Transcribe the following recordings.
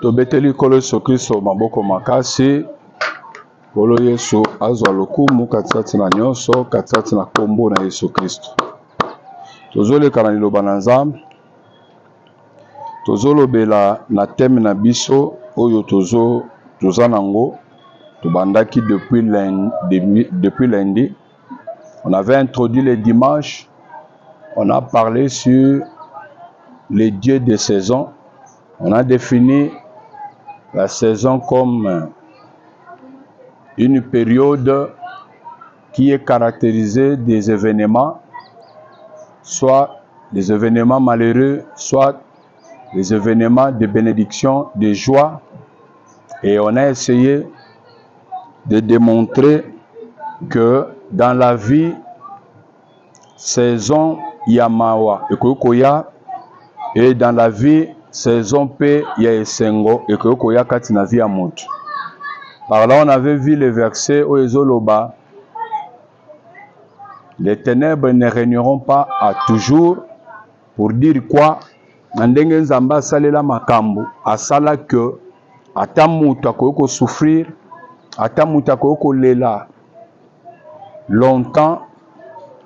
Tobeteli kolo Yesu Kristo maboko makasi. Kolo Yesu azwa lokumu katikati na nyonso, katikati na kombo na Yesu Kristo. Tozoleka na liloba na Nzambe. Tozolobela na teme na biso oyo toza nango. Tobandaki depuis lundi. On avait introduit le dimanche. On a parlé sur les dieux des saisons. On a défini la saison comme une période qui est caractérisée des événements, soit des événements malheureux, soit des événements de bénédiction, de joie. Et on a essayé de démontrer que dans la vie, saison yamawa ekokoya, et dans la vie, saison pe ya esengo ekokoya kati na vie ya mutu. Par là, on avait vu le verset où Ezoloba, les ténèbres ne régneront pas à toujours. Pour dire quoi? Ndenge Nzamba salela makambo asala que ata mutu akoyoko souffrir, ata mutu akoyoko lela longtemps,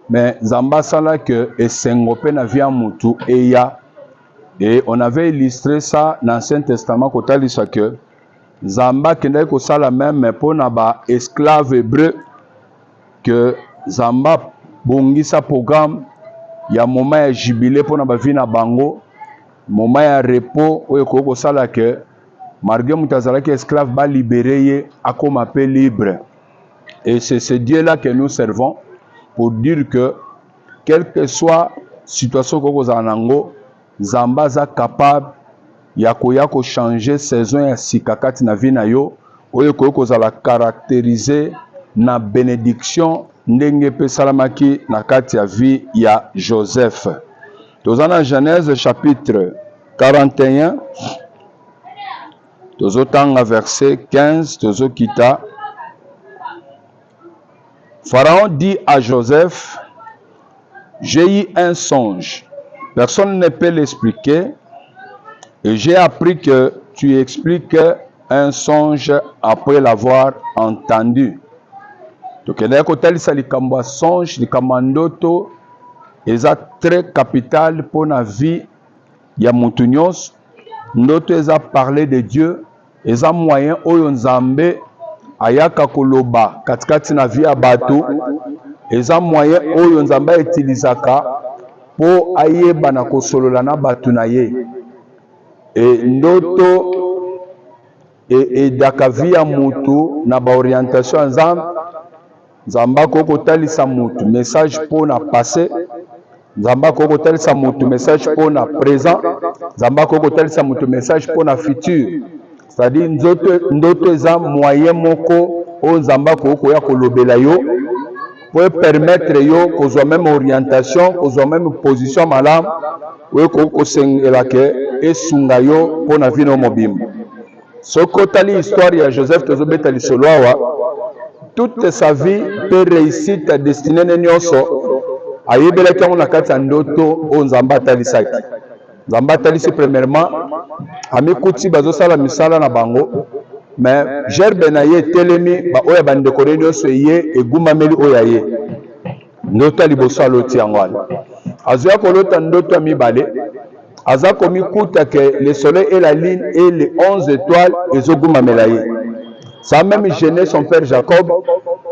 mais Nzamba sala que esengo pe na vie ya mutu eya. Et on avait illustré ça dans l'Ancien Testament kotalisa que Nzamba kendaki kosala même pour na ba esclave hébreu que Nzamba bongisa programme ya moment ya jubilé pour na ba vie na bango, moment ya repos oyo kosala que malgré mutazalaki esclave ba libéré ye akoma pe libre. Et c'est ce Dieu là que nous servons pour dire que quelle que soit situation koko za nango, Nzamba za capable ya koya ko changer saison ya sikakati na vie na yo oyo koyoko za la caractériser na bénédiction ndenge pe salamaki na kati ya vie ya Joseph. Tozana Genèse chapitre 41 tozotanga verset 15 tozokita. Pharaon dit à Joseph, j'ai eu un songe, personne ne peut l'expliquer. Et j'ai appris que tu expliques un songe après l'avoir entendu. Donc, il y a un songe, likambandoto, est très capital pour la vie. Il y a Moutunios, ndoto est parler de Dieu, est un moyen où Nzambe ayaka koloba katikati na vie ya bato, est un moyen où Nzambe utilisaka pour ayeba na kosolola na bato na ye. Et ndoto et dakavi ya mutu na ba orientation Nzamba koko talisa mutu message pour na passé, Nzamba koko talisa mutu message pour na présent, Nzamba koko talisa mutu message pour na futur. C'est-à-dire ndoto eza moyen moko o Nzamba koko ya kolobela yo pour permettre yo kozwa même orientation, kozwa même position malam, we koko sengela ke esunga yo pona vino mobimba. Soko tali histoire ya Joseph tozobeta lisolo awa, toute sa vie peut réussir ta destinée nyonso ayebelaki yango na kati ya ndoto o Nzamba talisaki. Nzamba talisi premièrement amikuti bazosala misala na bango, mais gerbe na ye telemi ba oya bandeko nyonso ye egumameli oya ye. Ndoto liboso aloti yango wana. Azoya kolota ndoto ya mibale. Aza komi kuta que le soleil et la lune et les 11 étoiles ezoguma melaye. Ça même gêné son père Jacob.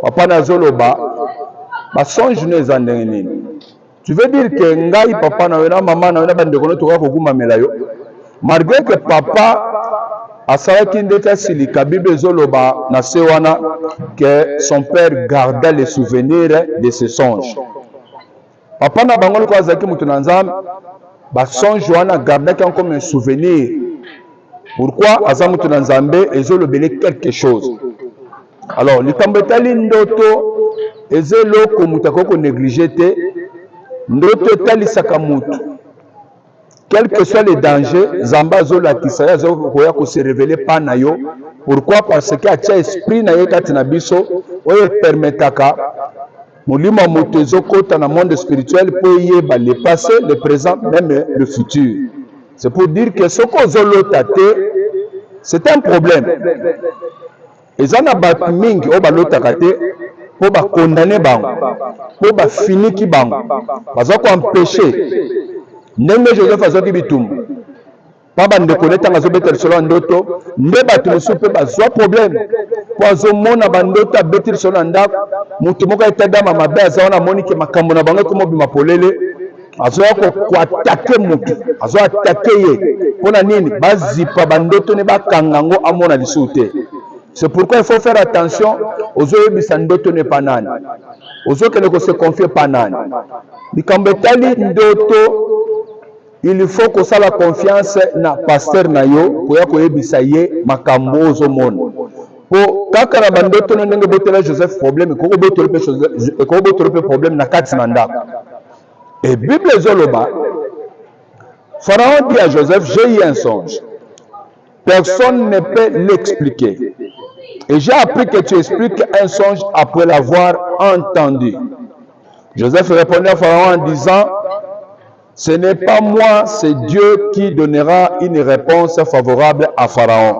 Papa nazoloba ba songe ne zandengeni. Tu veux dire que ngai papa na wena mama na wena bandeko no toka koguma melayo. Malgré que papa asalaki ndeta silika Bible ezoloba na se wana que son père garda les souvenirs de ses songes. Papa na bango ko azaki mutu na Nzambe ba songe wana gardaki comme un souvenir. Pourquoi azamutu na Nzambe ezolobele quelque chose. Alors likambo etali ndoto ezeloko mutu akoko négliger te. Ndoto etalisaka mutu. Quel que soit les dangers, Nzamba zolakisa ya zokoya ko se révéler pa na yo. Pourquoi? Parce que atia esprit na ye kati na biso oyo permetaka Molimo moto ezokota na monde spirituel pour yeba le passé, le présent, même le futur. C'est pour dire que ce qu'on zolota te, c'est un problème. Ezana bat mingi o balota kate pour ba condamner bango, pour ba finir ki bango. Bazo ko empêcher. Ndenge Joseph azoki bitumbu. Paba ndeko leta ngazo betel solo ndoto, nde batu musupe bazwa problème. Poazo mona bandota betel solo ndako, mutu moko etadama mabe azaona moni ke makambo na bango komo bima polele. Azo ko attaquer mutu, azo attaquer ye. Pona nini bazipa bandoto ne bakangango amona lisute. C'est pourquoi il faut faire attention aux autres ndoto ne panani. Aux autres qui ne se confient pas nani. Likambetali ndoto, il faut que ça la confiance na pasteur na yo pour yako yebisa ye makambo ozo mona. Po kaka na bandoto no ndenge botela Joseph problème ko botolepe problème na kati manda. Et Bible zoloba Pharaon dit à Joseph, j'ai eu un songe. Personne ne peut l'expliquer. Et j'ai appris que tu expliques un songe après l'avoir entendu. Joseph répondit à Pharaon en disant, ce n'est pas moi, c'est Dieu qui donnera une réponse favorable à Pharaon.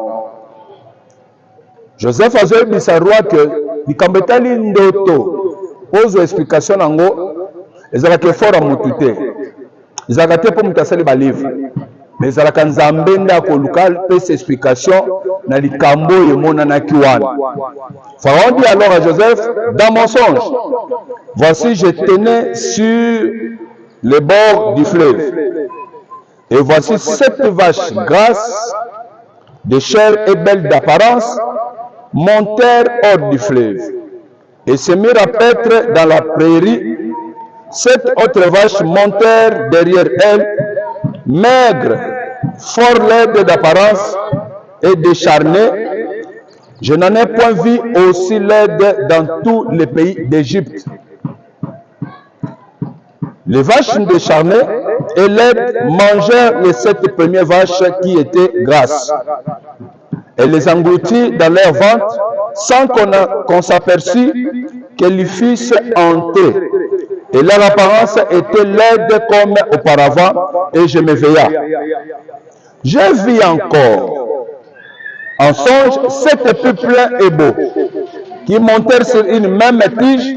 Joseph a dit à roi que Likambetali ndoto pose explication nango ezalaka fort à mutute. Ezalaka pour mutasali ba livre. Mais ezalaka nzambe ndako local pese explication na likambo yemona na kiwana. Pharaon dit alors à Joseph, dans mon songe, voici je tenais sur les bords du fleuve. Et voici 7 vaches grasses, de chair et belles d'apparence, montèrent hors du fleuve et se mirent à paître dans la prairie. 7 autres vaches montèrent derrière elles, maigres, fort laides d'apparence et décharnées. Je n'en ai point vu aussi laides dans tous les pays d'Égypte. Les vaches décharnées et laides mangèrent les 7 premières vaches qui étaient grasses. Elle les engloutit dans leur ventre sans qu'on s'aperçût qu'elles fussent hantées. Et leur apparence était laide comme auparavant, et je m'éveilla. J'ai vu encore en songe 7 peuples ébaux qui montèrent sur une même tige,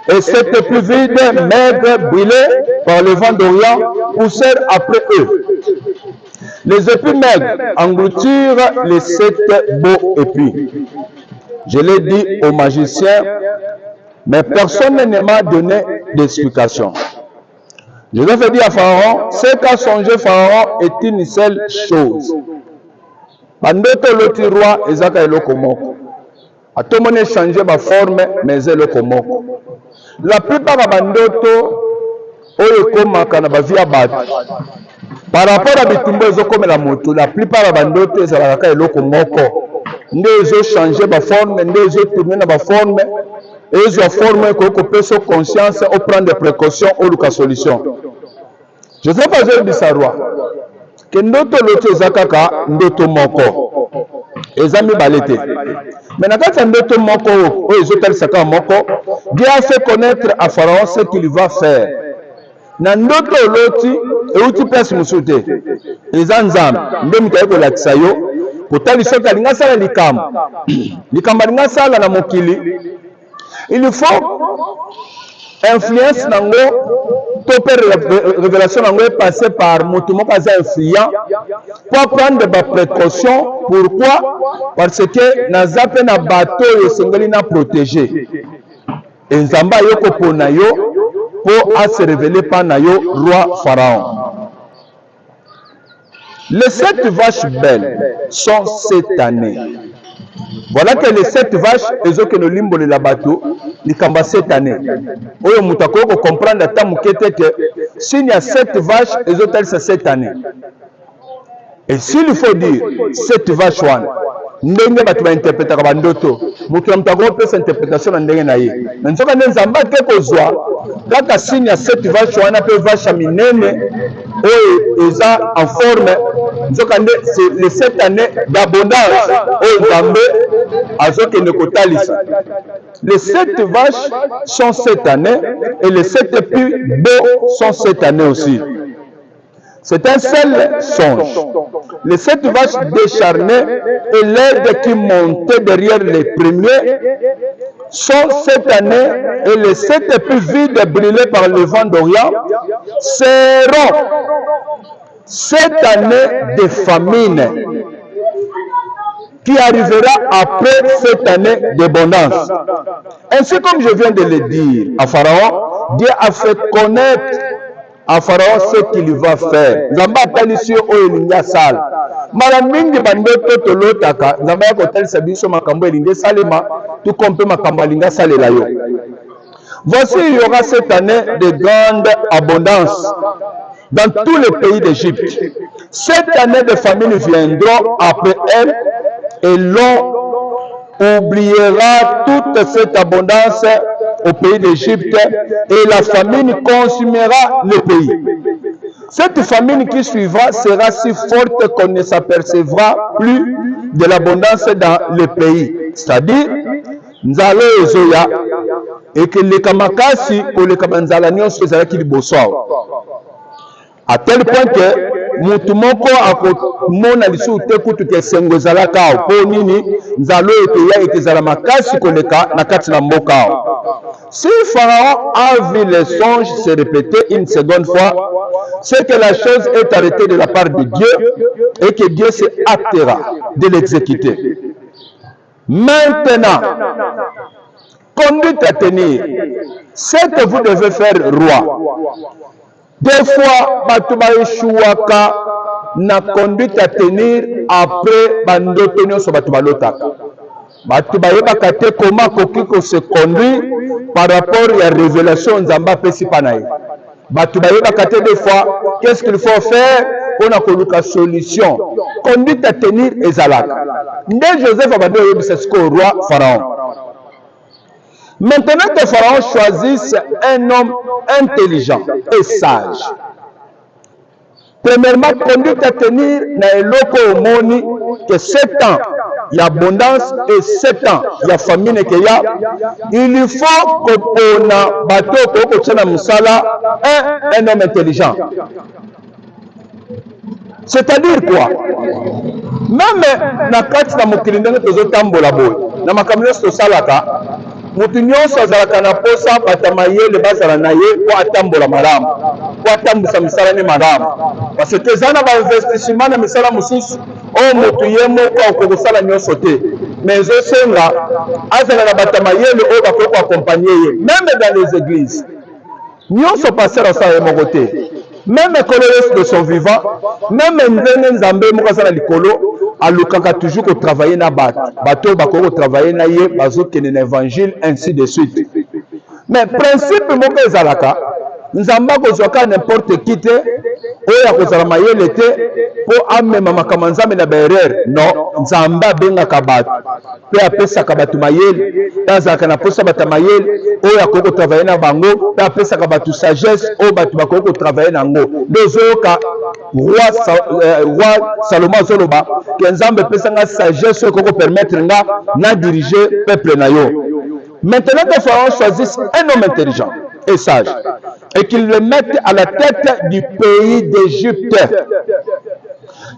et 7 plus vides, maigres, brûlés par le vent d'Orient, poussèrent après eux. Les épis maigres engloutirent les 7 beaux épis. Je l'ai dit aux magiciens, mais personne ne m'a donné d'explication. Je vais dire à Pharaon, ce qu'a songé Pharaon est une seule chose. Bandoto l'autre roi, ezaka eloko moko. A tout le monde changé ma forme, mais eloko moko. La plupart des bandoto, oyo komaka na bavia batu. Par rapport à bitumbo ezokome la moto, la plupart des bandoto ezalaka eloko moko. Nde ezo changer ma forme, nde ezo tourner na ma forme. Et ils ont formé qu'on peut se conscience ou prendre des précautions ou la solution. Je ne sais pas si c'est roi. Que notre lote zakaka ndoto moko. Ezami balete. Mais na kati ndoto moko o ezotel saka moko, Dieu a fait connaître à Pharaon ce qu'il va faire. Na ndoto loti euti place musute. Ezanzam ndem kaiko la tsayo. Kotali soka linga sala likam. Likamba linga sala na mokili. Il faut influence nango, topé révélation nango est passé par Moutoumokaza influent pour prendre des précautions. Pourquoi? Parce que nazape na bateau et sengeli na protégé. Et Nzamba yoko pona yo pour se révéler par nayo roi Pharaon. Les 7 vaches belles sont cette année. Voilà que les 7 vaches, elles ont que nous limbo le bateau, les kamba cette année. Oyo mutako ko comprendre à tamukete que s'il y a 7 vaches, elles ont elles cette année. Et s'il faut dire 7 vaches one, ndenge batu ba interpréter ba ndoto, mutu mutako peut cette interprétation na ndenge na ye. Mais nzoka nzamba ke kozwa, kaka s'il y a 7 vaches one pe vache minene, en forme, c'est les 7 années d'abondance. Les 7 vaches sont 7 années et les 7 plus beaux sont 7 années aussi. C'est un seul songe. Les 7 vaches décharnées et l'aide qui montait derrière les premiers sont 7 années et les 7 plus vides brûlés par le vent d'Orient seront 7 années de famine qui arrivera après cette année d'abondance. Ainsi comme je viens de le dire à Pharaon, Dieu a fait connaître à Pharaon ce qu'il va faire. Nzamba atalisi oyo elingi asala. Mara mingi bandoto tolotaka, Nzamba akotalisa biso makambo elingi esalema, tout comme mpe makambo alingi asalela yo. Voici, il y aura cette année de grande abondance dans tous les pays d'Égypte. Cette année de famine viendra après elle et l'on oubliera toute cette abondance au pays d'Égypte et la famine consumera le pays. Cette famine qui suivra sera si forte qu'on ne s'apercevra plus de l'abondance dans le pays. C'est-à-dire, nzala ezoya et que les kamakasi ou les kamanzala nyonso ezalaki liboso awa. À tel point que mutu moko akomona lisusu te kutu ke esengo ezalaka awa mpo nini nzala oyo ekeya ekezala makasi koleka na kati na mboka awa. Si Pharaon a vu les songes se répéter une seconde fois, c'est que la chose est arrêtée de la part de Dieu et que Dieu se hâtera de l'exécuter. Maintenant, conduite à tenir, c'est que vous devez faire roi. Des fois, Batouba échouaka na conduite à tenir après bandoto nyonso Batouba lotaka. Batouba yebaka te comment kokiko se conduire par rapport à la révélation Nzamba pesi panaye. Batouba yebaka te des fois qu'est-ce qu'il faut faire pour na koluka solution. Conduite à tenir ezalaka. Nde Joseph abando yebisa siko roi Pharaon. Maintenant que Pharaon choisisse un homme intelligent et sage. Premièrement, conduite à tenir na eloko omoni que 7 ans il y a abondance et 7 ans il y a famine que ya. Il faut que pour na bateau ko tshana musala un homme intelligent. C'est-à-dire quoi? Même na kati na mokili ndenge tozotambola boye na makambo nyonso tosalaka mutu nyonso azalaka na posa batamayele bazala na ye po atambola malamu po atambwisa misala ne malamu parce que eza na bainvestissement na misala mosusu oyo mutu ye moko akokosala nyonso te mais ezosenga azala na batamayele oyo bakoki koakompagne ye même dans les églises nyonso paster asala ye moko te même ekolo de son vivant même ndenge nzambe moko aza na likolo alukaka toujours ko travailler na bato bako travailler na ye bazokende na évangile ainsi de suite. Mais principe moko ezalaka nzamba kozwaka n'importe qui te oyo akozala mayele te po amema makambo nzambe na baerreur non nzamba abengaka bato pe apesaka bato mayele pe azalaka na posa bato mayele oyo akoki kotravaille na bango pe apesaka bato sagesse oyo bato bakoki kotravaille nango nde ozoyoka roi Salomon azoloba ke nzambe epesanga sagesse oyo ekoki kopermettre nga na diriger peuple na yo. Maintenant que Pharaon choisisse un homme intelligent et sage et qu'il le mette à la tête du pays d'Égypte,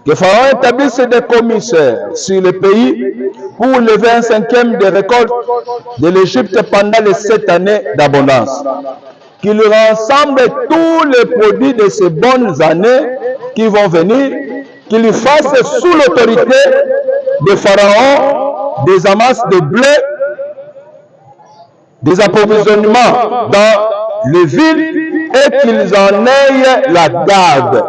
que Pharaon établisse des commissaires sur le pays pour lever un 5e des récoltes de l'Égypte pendant les 7 années d'abondance, qu'il rassemble tous les produits de ces bonnes années qui vont venir, qu'il fasse sous l'autorité de Pharaon des amasses de blé, des approvisionnements dans les villes et qu'ils en aient la garde.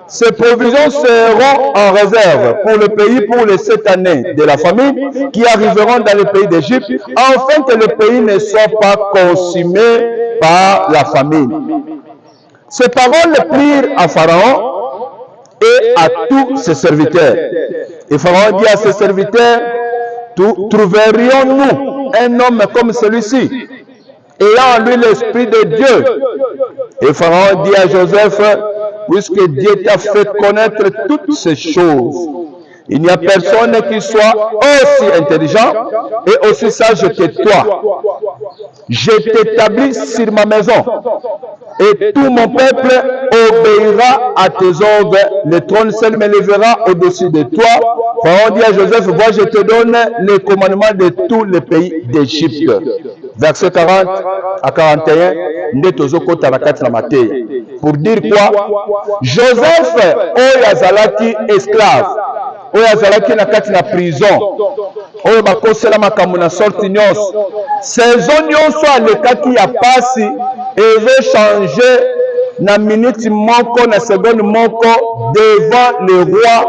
Ces provisions seront en réserve pour le pays pour les 7 années de la famine qui arriveront dans le pays d'Égypte, afin que le pays ne soit pas consumé par la famine. Ces paroles plirent à Pharaon et à tous ses serviteurs. Et Pharaon dit à ses serviteurs, trouverions-nous un homme comme celui-ci, ayant en lui l'esprit de Dieu? Et Pharaon dit à Joseph, puisque Dieu t'a fait connaître toutes ces choses. Il n'y a personne qui soit aussi intelligent et aussi sage que toi. Je t'établis sur ma maison et tout mon peuple obéira à tes ordres. Le trône seul m'élèvera au-dessus de toi. Pharaon dit à Joseph, vois, je te donne les commandements de tous les pays d'Égypte. Verset 40 à 41, pour dire quoi? Joseph, Oyazalaki esclave, Oyazalaki na kati na prison, oyo bakosela makambo na sorti nyonso, saison nyonso alekaki ya pasi ezochanger na minute moko na seconde moko devant le roi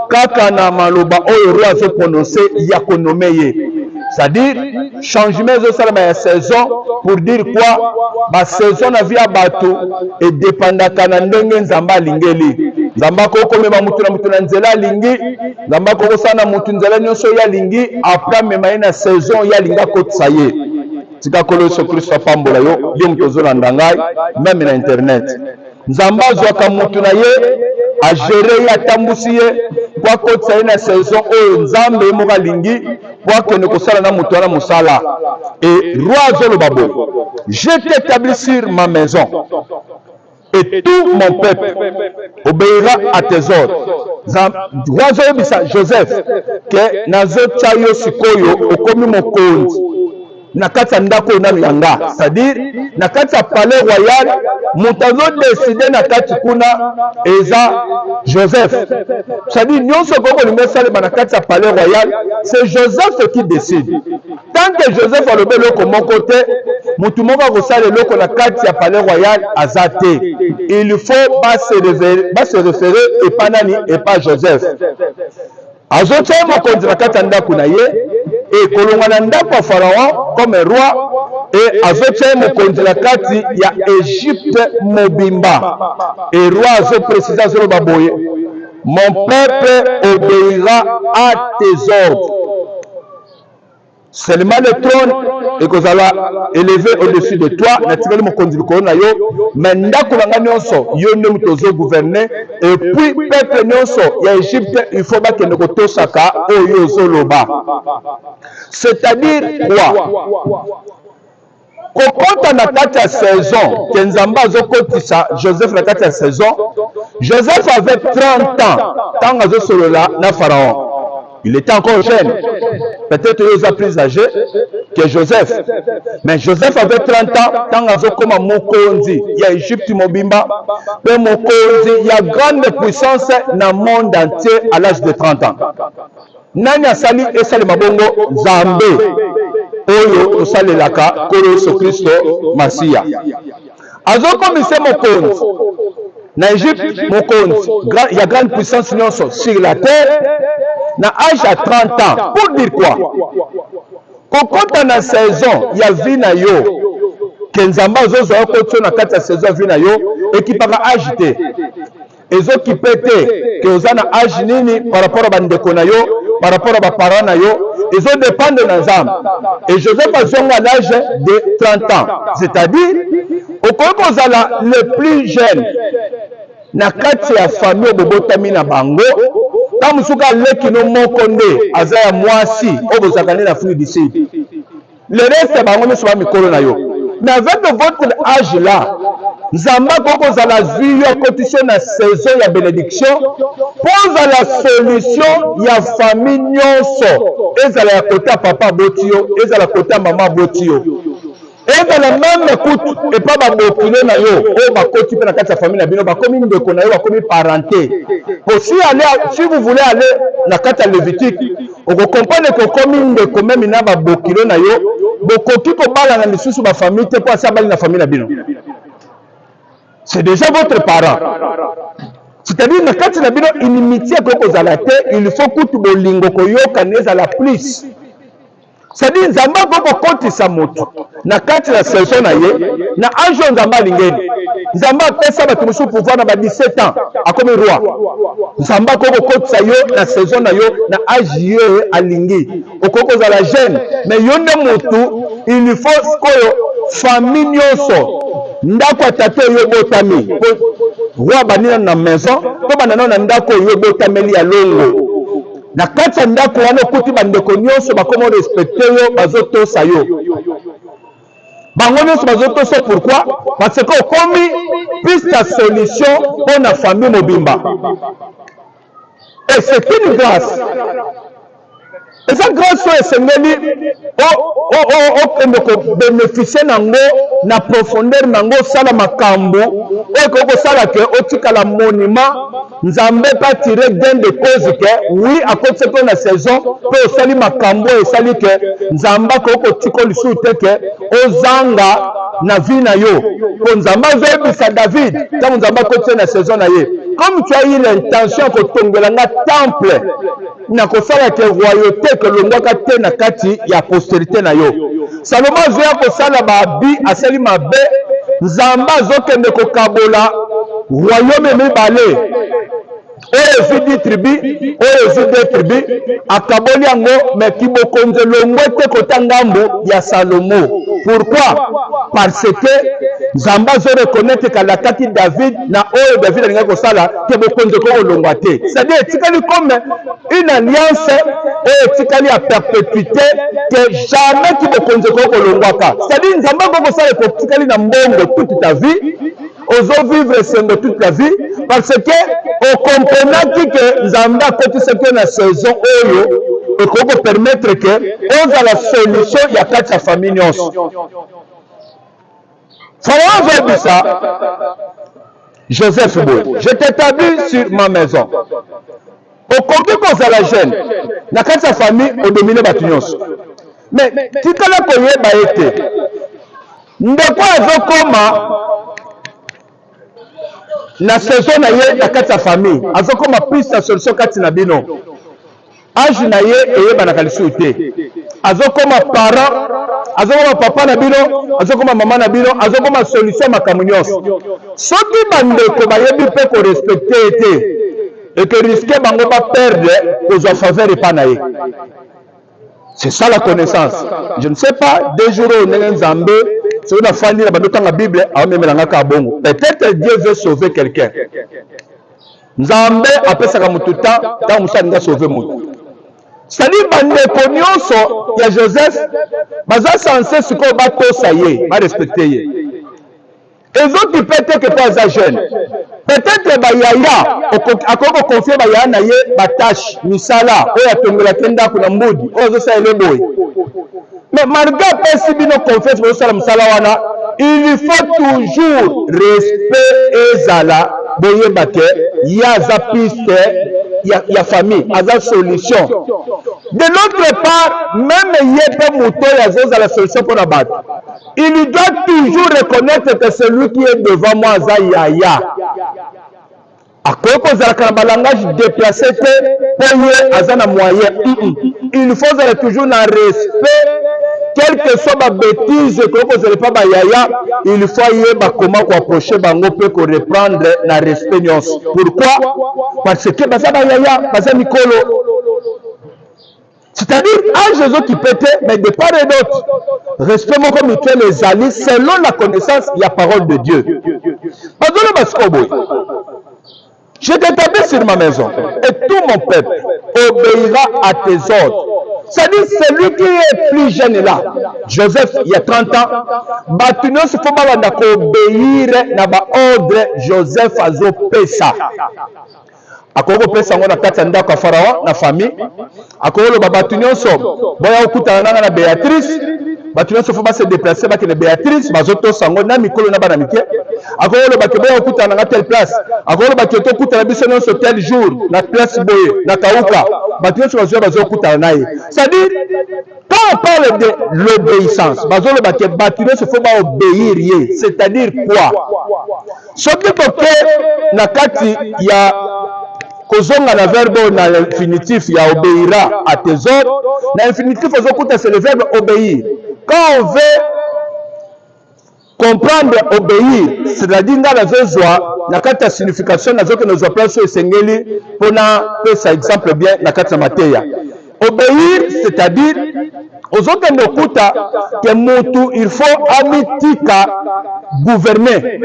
kaka na maloba oyo roi azo prononcer ya konome ye. C'est-à-dire, changement de la saison pour dire quoi? La saison na via bateau et dépendant kanandenge nzamba lingeli. Nzamba koko mema mutu na mutu na nzela lingi. Nzamba koko sana mutu nzela nyonso ya lingi. Après mema ina saison ya linga kotsaye. Tika kolo Yesu Kristo pambola yo. Yo mtozo na ndangai. Même na internet. Nzamba zwaka mutu na ye. A gérer ya tambusi ye. Kwa kotsaye na saison oyo nzambe moka lingi. Pour que nous puissions na mutwana musala. Et roi Zolobabo, je t'établis sur ma maison et tout mon peuple obéira à tes ordres. Roi Zolobisa Joseph que nazo chayo sikoyo okomi mokonzi na kati ya ndako na yanga, c'est-à-dire na kati ya palais royal mutazo décider na kati kuna eza Joseph, c'est-à-dire nyonso koko limesale na kati ya palais royal, c'est Joseph qui décide. Tant que Joseph a le loko mon côté, mutu moko kosala loko na kati ya palais royal azate, il faut pas se référer et pas nani et pas Joseph. Azote mokonzi na kati ya ndako na ye et kolongana ndako ya Pharaon comme roi et azote mokonzi na kati ya Égypte mobimba et roi azo préciser azo baboye, mon peuple obéira à tes ordres. Seulement le trône et que ça va élever au-dessus de toi, naturellement mon conduit corona yo, mais ndako nanga nyonso yo ne mutozo gouverner et puis peuple nyonso ya Égypte il faut pas que ne kotosaka oyo zoloba. C'est-à-dire quoi? Kokota na kati ya saison, Kenzamba zokotisa Joseph na kati ya saison, Joseph avait 30 ans tant azo solola na Pharaon. Il était encore jeune. Peut-être qu'il est plus âgé que Joseph. Mais Joseph avait 30 ans. Tant que Mokonzi, il y a Égypte Mobimba. Mais Mokonzi, il y a grande puissance dans le monde entier à l'âge de 30 ans. Nani asali esali mabongo Zambé. Oyo osali laka kolo Yesu Kristo Masia. Azoko mise Mokonzi. Na Égypte, Mokonzi, il y a grande puissance sur la terre. Na âge à 30 ans, pour dire quoi? Quand on a saison, il y a vie na yo. Kenzamba zozo okotso na kati ya saison vie na yo et qui para agité. Ezo qui pété que ozana âge nini par rapport à bandeko na yo, par rapport à parents na yo, ezo dépendre na nzambe. Et Joseph a zonga à l'âge de 30 ans. C'est-à-dire okoko zala le plus jeune na kati ya famille bobotami na bango. Quand vous avez un mokonde, azaya mwasi, obozakane na fruit d'ici. Le reste, c'est bango soit mikolo na yo. Mais avec votre âge là, Nzamba koko zala zuyo cotisation na saison ya bénédiction, pose la solution ya famille nyonso. Ezala ya kota papa botio, ezala kota mama botio. Et dans la même écoute, et pas ma bokine na yo, oh ma côté na kati ya famille na bino, ba komi ndeko na yo, ba komi parenté. Si vous voulez aller na kati ya Lévitique, on comprend que komi ndeko même na ba bokine na yo, bokoki ko bala na misusu ba famille te kwa sa bali na famille na bino. C'est déjà votre parent. C'est-à-dire na kati na bino inimitié ko kozala te, il faut que tu bolingo ko yoka neza la plus. C'est-à-dire nzamba koko kotisa moto na kati na saison na ye na anjo nzamba lingeni nzamba pesa batu musu pouvoir na ba 17 ans akomi roi nzamba koko kotisa yo na saison na yo na âge yo alingi okoko za la jeune mais yo nde motu il faut koyo famille nyonso ndako atate yo botami roi banina na maison to banana na ndako yo botameli ya longo na kati ya ndako wana okuti bandeko nyonso bakoma respecte yo bazotosa yo bango nyonso bazotosa. Pourquoi? Parce que okomi piste ya solution pour na famille mobimba. Et c'est une grâce. Et cette grâce est bénéficier nango na profondeur nango sala makambo oko sala ke otika la monument nzambe pas tirer gain de cause que oui à côté de la saison peut sali makambo et sali que nzamba ko tiko lisu te ke ozanga na vie na yo ko nzamba zebisa David ta nzamba ko na saison na ye. Comme tu as eu l'intention de tomber dans le temple, na kosala ke royauté que le ngaka te na kati ya postérité na yo. Salomon zoya kosala ba bi asali mabe nzamba zokende ko kabola royaume mibale. Oyo ezidi tribu, oyo ezidi tribu, akaboli yango me kibokonze longwe te kota ngambo ya Salomo. Pourquoi? Parce que Nzamba zo reconnaître que la kati David na oyo David alinga kosala ke bokonze ko longwa te. C'est-à-dire tikali comme une alliance oyo tikali à perpétuité que jamais ki bokonze ko longwaka. C'est-à-dire Nzamba ko kosala ko tikali na mbongo toute ta vie. Ozo vivre sengo toute la vie parce que au comprenant que Nzamba a côté cette na saison oyo et qu'on peut permettre que on a la solution il y a quatre familles nyonso. Pharaon veut dire ça. Joseph Boy, je t'établis sur ma maison. Au compte qu'on a la gêne, na quatre famille au dominé batunyos. Mais si tu as connu ba été, ndeko azokoma na saison na ye na kati ya famille azokoma plus na solution kati na bino age na ye eyeba kalisu te azokoma parent azokoma papa na bino azokoma mama na bino azokoma solution makambo nyonso soki bandeko bayebi mpe korespecte ete et que risque bango ba perdre kozwa faveur epa na ye. C'est ça la connaissance. Je ne sais pas, des jours où on est Nzambe, c'est une famille, la Bible, peut-être Dieu veut sauver quelqu'un. Nzambe, après ça, tout le temps, dans Moussa, sauver mon. C'est-à-dire, il y a Joseph, mais censé ce qu'on va tout ça y est, va respecter. Les autres qui peut-être que pas jeune. Peut-être bayaya akoko confier bayaya na ye batache misala oya tongola tenda kuna mbudi ozo sa ele boy. Mais malgré pesi bino confiance bo sala misala wana, il faut toujours respect ezala boye bake ya za piste ya famille aza solution. De l'autre part, même yepe muto ya zoza la solution pour la battre. Il doit toujours reconnaître que celui qui est devant moi aza yaya. Un langage déplacé moyen. Il faut toujours un respect, quelle que soit ma bêtise, il faut comment approcher bango peut reprendre la respect. Pourquoi? Parce que c'est-à-dire un Jésus qui pétait, mais de part et d'autre, respect comme les alliés selon la connaissance de la parole de Dieu. Je t'établis sur ma maison et tout mon peuple obéira à tes ordres. C'est-à-dire celui qui est plus jeune là, Joseph, il y a 30 ans, Batunos faut pas obéir à l'ordre Joseph Azo Pesa. Akoko pesa ngona kati ndako Pharaon na famille. Akolo Batunos so boya okutana na Béatrice. Batunos faut pas se déplacer ba ke Béatrice bazoto sango na mikolo na bana mike. Akolo ba ke boya okutana na telle place. Akolo ba ke to okutana biso non so tel jour na place boye na Kauka. Batunos bazo okutana naye. C'est-à-dire quand on parle de l'obéissance, bazolo ba ke Batunos faut pas obéir, c'est-à-dire quoi? Ce qui peut na kati ya kozonga na verbe na l'infinitif ya obéira à tes ordres, na infinitif ozokuta c'est le verbe obéir. Quand on veut comprendre obéir, c'est-à-dire dans la joie, na kati ya signification na zoke nos place esengeli pona pesa exemple bien na kati ya mateya. Obéir, c'est-à-dire Aux autres nokuta que mutu il faut amitika gouverner.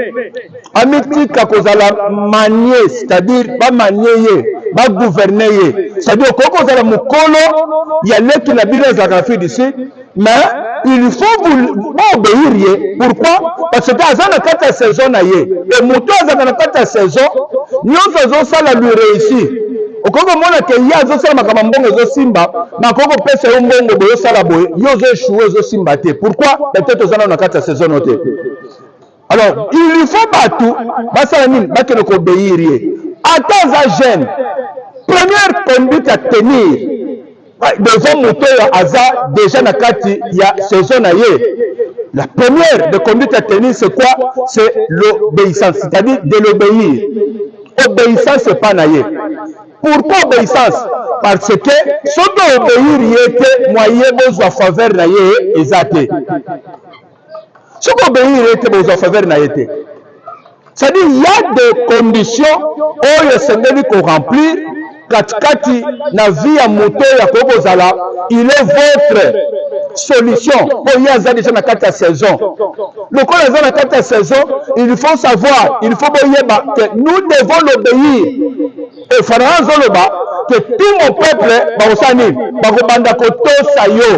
Amitika kozala manier, c'est-à-dire ba manier, ba gouverner. C'est-à-dire que kozala mukolo ya leki na bino za Afrique du Sud, mais il faut vous obéir. Pourquoi? Parce que azana kata saison na ye. Et mutu azana kata saison, nyonso zo sala lui réussir. Okoko mona ke ya zo sala makama mbongo zo simba na koko pesa yo mbongo boyo sala boye yo zo échouer zo simba te. Pourquoi? Peut-être ozana na kata saison noté. Alors il faut batu basala nini bakene ko obéir. Attends à jeune. Première conduite à tenir devant moto ya aza déjà na kati ya saison na ye. La première de conduite à tenir c'est quoi? C'est l'obéissance, c'est-à-dire de l'obéir. Obéissance c'est pas na ye. Pourquoi obéissance? Parce que ce que obéir y était moyen besoin faveur na ye ezate. Ce que obéir y était besoin faveur na ye te. C'est-à-dire il y a des conditions où le Seigneur qu'on remplir katikati na vie ya moto ya kozala, il est votre solution pour y avoir déjà na kati ya saison. Le quand les na kati ya saison, il faut savoir, il faut que nous devons l'obéir. Et Pharaon zoloba que tout mon peuple baosani bakobanda kotosa yo.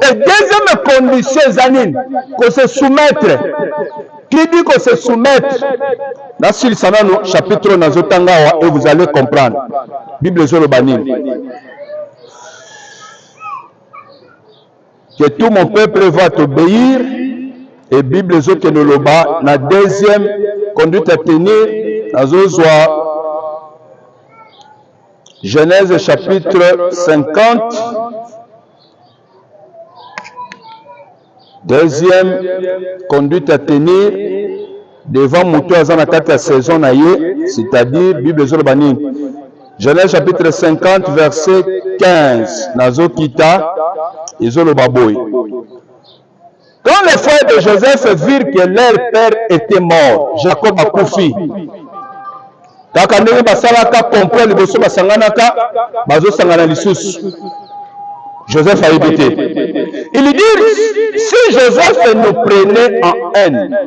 Et deuxième condition zanine que se soumettre. Qui dit que se soumettre? Dans le Sanano chapitre nazotangawa et vous allez comprendre. Bible zolobanine. Que tout mon peuple va t'obéir. Et Bible zokenoloba na deuxième conduite à tenir nazozwa Genèse chapitre 50, deuxième conduite à tenir devant Moutou Azanakata la saison naïe, c'est-à-dire Bible Zolbani. Genèse chapitre 50, verset 15. Nazo Kita, Izolobaboy. Quand les frères de Joseph virent que leur père était mort, Jacob a Koufi. Kaka ndenge basalaka comprendre liboso basanganaka bazosangana lisusu. Joseph a répété. Il dit si Joseph nous prenait en haine.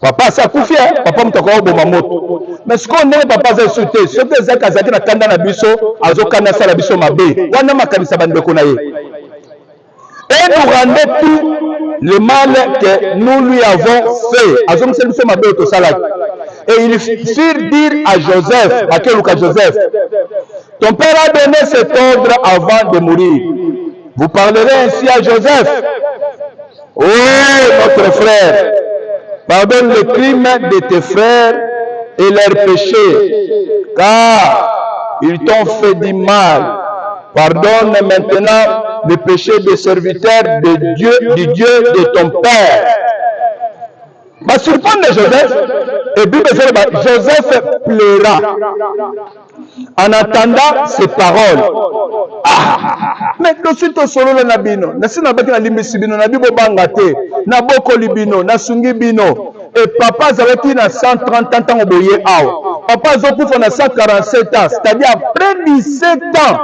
Papa ça koufi papa mutako oboma moto. Mais ce qu'on est papa za sauté, ce que zaka zaki na kanda na biso azokana sala biso mabe. Wana makanisa bandeko na ye. Et nous rendait tout le mal que nous lui avons fait. Azomse biso mabe to salaki. Et ils firent dire à Joseph, à Kelouka Joseph, ton père a donné cet ordre avant de mourir. Vous parlerez ainsi à Joseph. Oh, notre frère, pardonne le crime de tes frères et leurs péchés, car ils t'ont fait du mal. Pardonne maintenant le péché des serviteurs de Dieu, du Dieu de ton père. Va surprendre Joseph, et puis Joseph pleura en attendant ces paroles. Ah, mais lorsque tu solo la nabino, nasi na baki na limbisi bino, na bibo bangate, na boko libino, na sungi bino, et papa zavaki na 130 ans au boye ao. Papa zokufa na 147 ans, c'est-à-dire après 17 ans.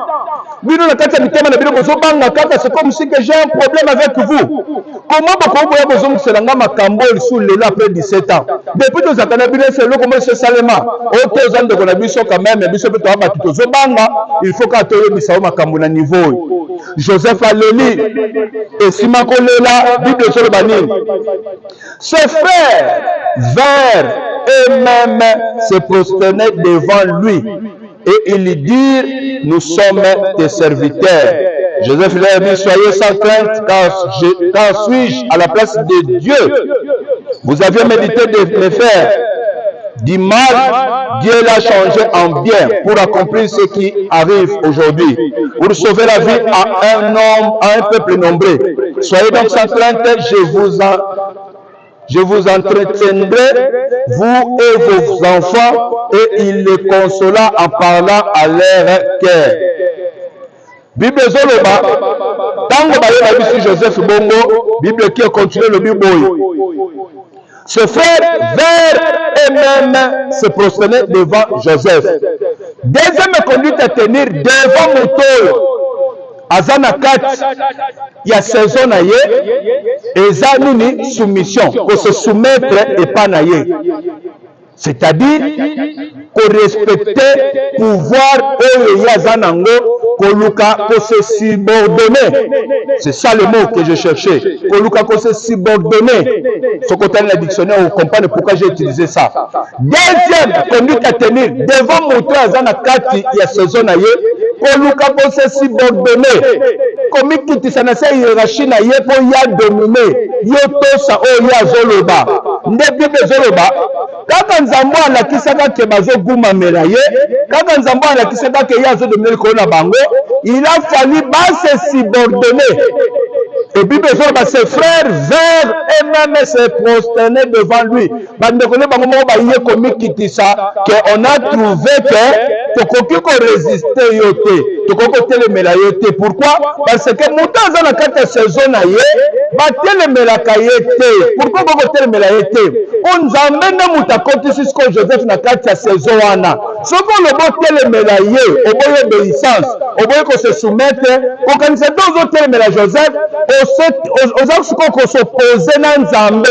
Bino na kati mitema na bino bozobanga kaka, c'est comme si que j'ai un problème avec vous. Comment boko boya bozongi selanga makambo sous le après 17 ans. Depuis que zakana bino c'est le comment c'est salema. Auto zande ko na biso quand même biso pe to ba to zobanga, il faut ka to yebisa makambo na niveau. Joseph Aleli et Simako Lela Bible sur banine. Ses frères vinrent eux-mêmes se prosterner devant lui. Et ils lui dirent, nous sommes tes serviteurs. Joseph leur dit, soyez sans crainte, car suis-je à la place de Dieu. Vous aviez médité de me faire du mal, Dieu l'a changé en bien pour accomplir ce qui arrive aujourd'hui. Pour sauver la vie à un homme, à un peuple nombreux. Soyez donc sans crainte, je vous entretiendrai, vous et vos enfants, et il les consola en parlant à leur cœur. Bible Zoloba, tango baye na Joseph Bongo, Bible qui continue le Bible. Ses frères vers eux-mêmes se prosterner devant Joseph. Deuxième conduite à tenir devant Moto. azana kati ya saison na ye eza nini soumission ko se soumettre epa na ye, c'est-à-dire ko respecter pouvoir oyo ye aza nango koluka ko se subordonner. C'est ça le mot que je cherchais, koluka ko se subordonner. Ce côté dans le dictionnaire vous comprenez pourquoi j'ai utilisé ça. Deuxième conduite à tenir devant montrer azana kati ya saison na ye koluka ko se subordonner. Komi kitisa na se hiérarchie na ye po ya dominer yo tosa oyo ya zoloba nde Bible zoloba kaka nzambo alakisaka ke bazogumamela ye, kaka nzambo alakisaka ke ye azodominer likolo na bango, il a fallu se subordonner. Et Bible zoloba ses frères vinrent et même se prosterner devant lui. Bandeko ne bango moko baye komi kitisa ke on a trouvé que tokoki ko résister yo te, tokoki kotelemela yo te. Pourquoi? Parce que moto aza na kati ya saison na ye batelemelaka ye te. Pourquoi bakotelemela ye te? Nzambe nde moto akotisi sikoyo Joseph na kati ya saison wana. Soki olobi otelemela ye oboyi obéissance, oboyi kose soumettre, okanisa te ozotelemela Joseph oza sikoyo kosopose na Nzambe,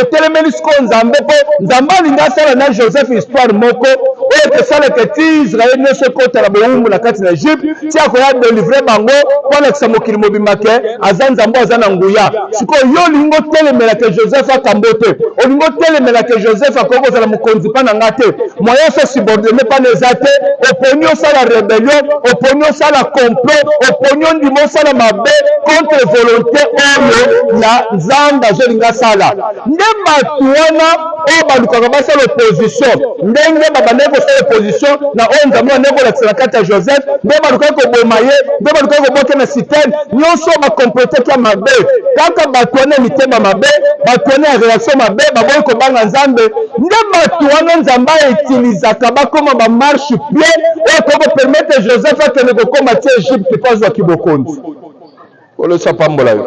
otelemeli sikoyo Nzambe mpo Nzambe alingi asala na Joseph histoire moko oyo kesalaka ti Israel nyonso ekotala bowumbu na kati na Egypte ti akoya delivre bango mpo alakisa mokili mobimba ke aza Nzambe aza na nguya. Sikoyo yo olingi otelemela ke Joseph akambo te, olingi otelemela ke Joseph akoki kozala mokonzi mpa na nga te, moyen so subordonné mpa na eza te, oponi osala rébellion, oponi osala complot, oponi ondima osala mabe contre volonté oyo ya Nzambe azolinga asala. Nde bato wana oyo balukaka basala opposition ndenge babandaki kosala opposition na oyo Nzambe bandeki kolakisa na kati ya Joseph, nde balukaki koboma ye, nde balukaki koboke na sitene, nyonso bakomploteki ya mabe. Kaka bato wana mitema mabe, bato wana ya réaction mabe baboyi kobanga Nzambe, nde bato wana Nzambe ayitilizaka bakoma bamarche pied oyo kopermettre Joseph akende kokoma ti Egypte mpo azwaki bokonzi. Kolosa pambola yo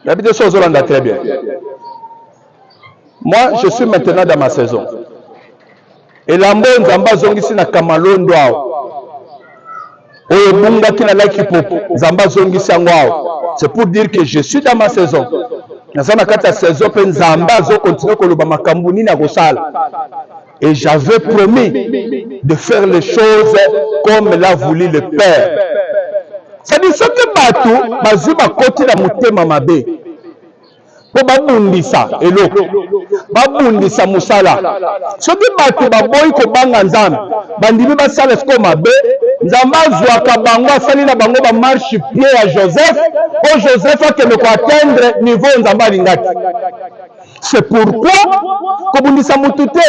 l'habitude sur Zolanda très bien. Moi je suis maintenant dans ma saison et lambo Nzambe azongisi na kamalondo awo oyo bungaki na laki popo Nzambe azongisi yango awo. C'est pour dire que je suis dans ma saison. Naza na kati ya saison mpe Nzambe azokontinue koloba makambo nini akosala. Et j'avais promis de faire les choses comme l'a voulu le Père. C'est-à-dire ce que bato bazwi bakoti na motema mabe po babundisa eloko, babundisa musala. Soki bato baboyi kobanga Nzambe bandimi basala siko mabe, Nzambe azwaka bango asali na bango bamarche pied ya Joseph po Joseph akende koatteindre niveau Nzambe alingaki. C'est pourquoi kobundisa mutu te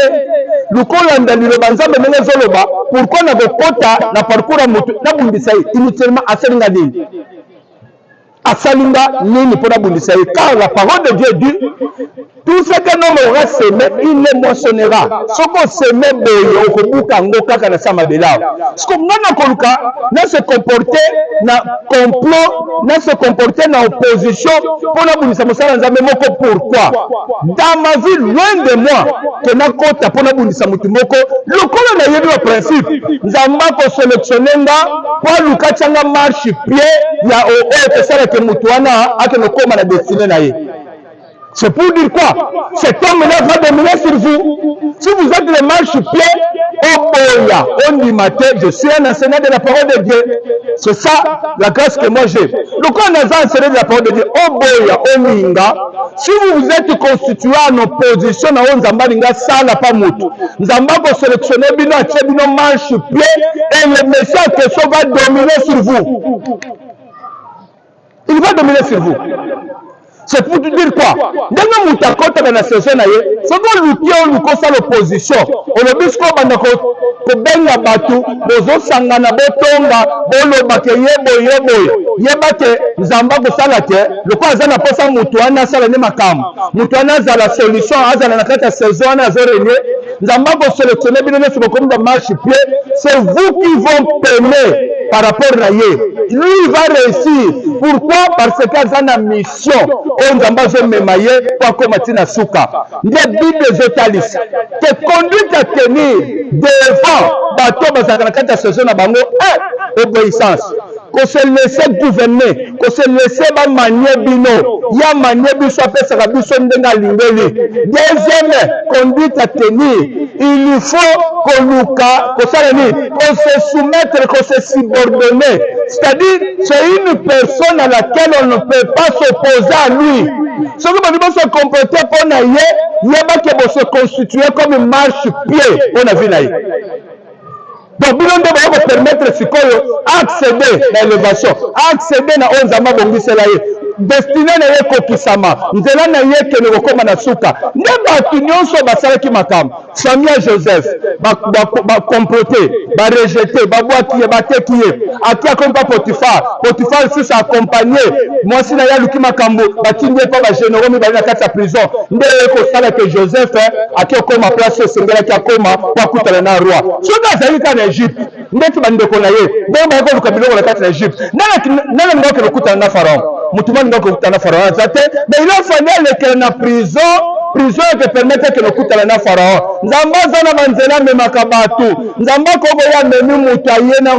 lukolanda liloba Nzambe ndenge ezoloba, pourquoi nakokota na parcours ya mutu nabundisa ye inutilement asalinga nini, asalinga nini mpo nabundisa ye? Car la parole de Dieu dit tout ce qu'un homme aura semé il le moissonnera. Soko semé boye okobuka yango kaka na sama belao. Siko nga nakoluka na se comporter na complot, na se comporter na opposition pour nabundisa mosala Nzambe moko. Pourquoi? Dans ma vie, loin de moi que nakota pour nabundisa mutu moko lokola na yebi wa principe Nzambe ko sélectionner nga pour luka tanga marche pied ya o tesala que mutu wana akeno koma na destinée na ye. C'est pour dire quoi? Cet homme-là va dominer sur vous. Si vous êtes les marche-pieds, oh boya, on dit matin, je suis un enseignant de la parole de Dieu. C'est ça la grâce que moi j'ai. Donc on a enseigné de la parole de Dieu, oh boya, on inga. Si vous vous êtes constitué en opposition à Nzamba ninga, ça n'a pas moutou. Nzamba va sélectionner bino, acheter bino marche-pieds, et le Messie en question va dominer sur vous. Il va dominer sur vous. C'est pour te dire quoi? Dans le mutakota dans la saison, c'est qu'on lutte l'opposition. On a vu ce qu'on a ko benga batu, bozo sangana botonga, bolo bake yebo. Yebate Nzamba ko salate, le quoi azana posa mutuana sala ne makam. Mutuana za la solution, azana na kata saison na zorene. Nzamba ko sélectionner bino sur comme de marche pied, c'est vous qui vont payer par rapport à lui. Lui il va réussir. Pourquoi? Parce que azana mission. On Nzamba zo memaye kwa komatina suka. Les Bibles zotalis. Te conduite à tenir devant bateau bazana kata saison na bango obéissance. qu'on se laisse gouverner, qu'on se laisse manier bino, ya manier biso apesa biso ndenga lingeli. Deuxième conduite à tenir, il faut qu'on se soumette, qu'on se subordonner. C'est-à-dire, c'est une personne à laquelle on ne peut pas s'opposer à lui. Ce que nous devons se comporter pour naïe, il y a pas que se constituer comme une marche-pied pour la vie. Donc, nous devons permettre d'accéder à l'élévation, accéder à Onzama Bongiselaye. Destiné na ye kokisama nzela na ye ke ne kokoma na suka ne batu nyonso basalaki makambo famille Joseph ba comploter ba rejeter ba boitier ba tekier akia comme pas Potiphar si sa accompagner moi si na ya luki makambo batindie pa ba généraux mi ba na kati ya prison nde ko sala que Joseph akia koma place sengela ki akoma kwa kutana na roi soka zali ka na Egypte ndeti bandeko na ye nde ba ko lukabilo na kati na Egypte nana ngoko kutana na Pharaon mutumani ngoko kutana Pharaon zate mais il a fallu que na prison que permettre que lokutana na Pharaon nzamba zana banzela memaka batu nzamba ko boya memi mutu ayena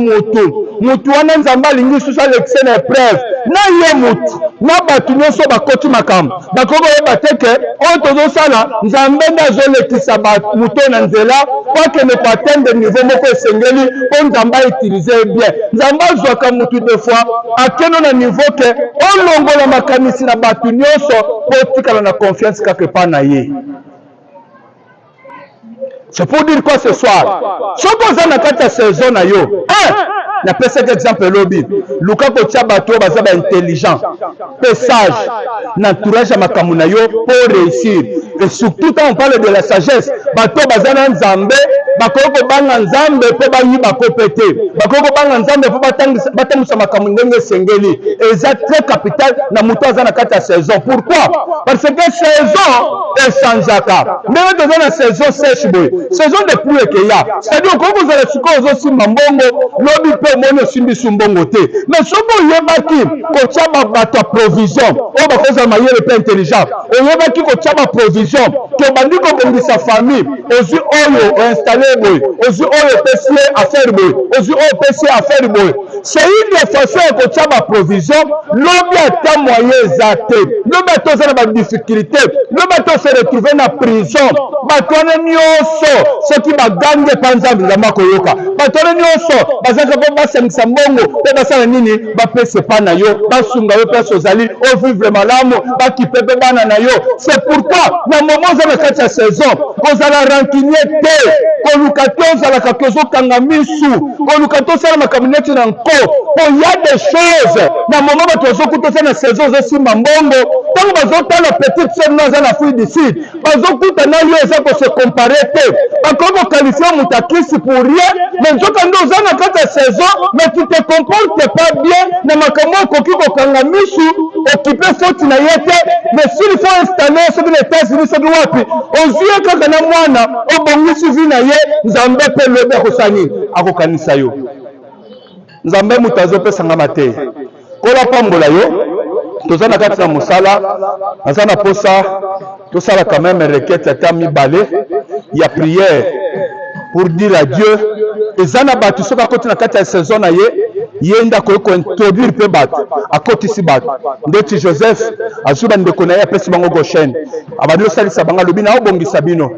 mutu wana nzamba lingi susa l'excès na épreuve na ye mutu na batu nyonso bakoti makambo bakoko yeba teke oyo tozosala nzambe ndazolekisa mutu na nzela kwa kende ko atteindre niveau moko esengeli po nzamba utiliser bien nzamba zwaka mutu des fois akeno na niveau ke olongola makanisi na batu nyonso po tikala na confiance quelque part na ye. C'est pour dire quoi ce soir? Ce qu'on a dans la saison na yo. Na pesa exemple lobby. Luka ko tia bato baza ba intelligent, pe sage, n'entourage makambo na yo pour réussir. Et surtout quand on parle de la sagesse, bato baza na nzambe, bakoko banga nzambe pe ba yi bakopete. Bakoko banga nzambe pe batangisa makambo ndenge sengeli. Et ça très capital na muto aza na kata saison. Pourquoi? Parce que saison est sans jaka. Même dans la saison sèche boy. Saison de pluie que ya. C'est-à-dire quand vous allez suko aussi mambongo, lobby pe mono simbi sumbongo te. Mais sobo yebaki ko tchaba bato provision. O ba koza mayele pe intelligent. O yebaki ko tchaba provision. Que bandi ko bongisa famille. Ozi oyo installer boy. Ozi oyo pesier affaire boy. Ozi oyo pesier affaire boy. C'est une façon ko tchaba provision. Lobby ata moyen zate. Lobby to za ba difficulté. Lobby to se retrouver na prison. Bato na nyoso. Ce qui va gagner panzambi za makoyoka. Bato na nyoso. Bazaka basangisa mbongo pe basala nini bapese pa na yo basunga yo place ozali o vivre malamu bakipepe bana na yo. C'est pourquoi na moment za na kati ya saison kozala rancunier te koluka te ozalaka ke ozokanga misu koluka te osala makambo na nko po ya des choses na moment bato ozokuta oza na saison ozosimba mbongo ntango bazotala petite sœur no aza na fille du sud bazokuta na yo eza kose compare te bakoki kokalifie moto akisi pour rien mais nzoka nde oza na kati ya saison mais tu te comportes pas bien na makambo okoki kokanga misu okipe foti na ye te mais s'il faut installer soki na États-Unis soki wapi ozuye kaka na mwana obongisi vi na ye nzambe mpe lobi akosala nini akokanisa yo nzambe moto azopesangama te kola pambola yo toza na kati na mosala aza na posa tosala quand même requête ata mibale ya prière pour dire à Dieu eza na bato soki akoti na kati ya saison na ye ye nde akoki kointroduire mpe bato akotisi bato ndeti Joseph azwi bandeko na ye apesi bango Goshene abandi osalisa bango alobi na obongisa bino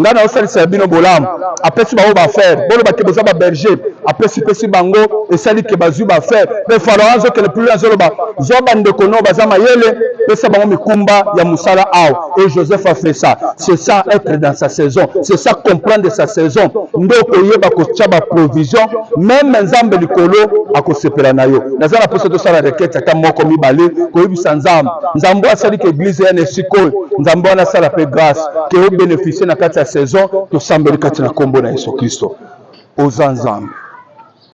nga na osalisa bino bolamu apesi bango bafere bolobaki boza baberger apesi bango esali ke bazwi bafere mpe Pharaon azokele plus azoloba zwa bandeko no baza mayele pesa bango mikumba ya mosala awa. Et Joseph a fait ça. C'est ça être dans sa saison, c'est ça comprendre sa saison. Ndo koyeba kotia ba provision même nzambe likolo akosepela na yo nazala poso to sala requête ata moko mibale koyebisa nzambe asali ke église ya nesiko nzambe wana sala pe grâce ke o bénéficier na kati ya saison to sambeli kati na kombo na Yesu Kristo ozanzambe.